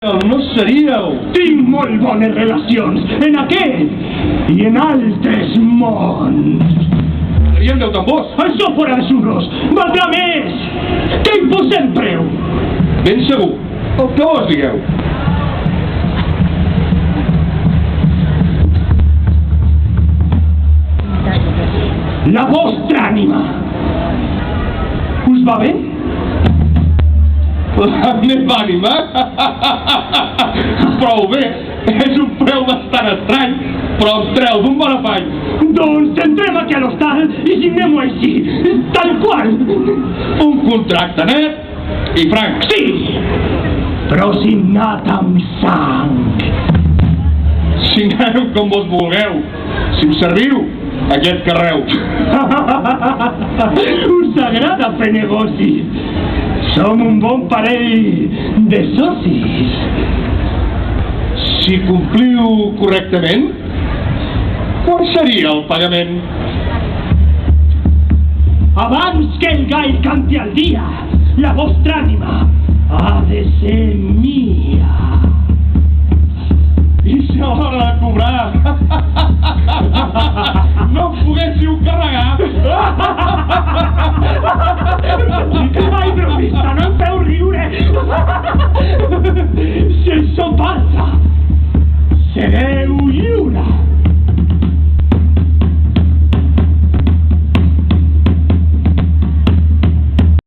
No seríeu. Tinc molt bones relacions en aquest i en altres mons. Seríem 10 tambors. Això fora de xurros valdrà més. Què hi posem preu? Ben segur. El que vos digueu. La vostra ànima. Us va bé? La meva ànima? Prou bé. És un preu bastant estrany, però em treu d'un bon afany. Doncs entrem aquí a l'hostal i signem-ho així, tal qual. Un contracte net i franc. Sí, però signat amb sang. Signeu com vos vulgueu. Si us serviu, aquest carreu. Us agrada fer negoci. Som un bon parell de socis. Si compliu correctament, quan seria el pagament? Abans que el gall canti al dia, la vostra ànima ha de ser mia. I si a l'hora de cobrar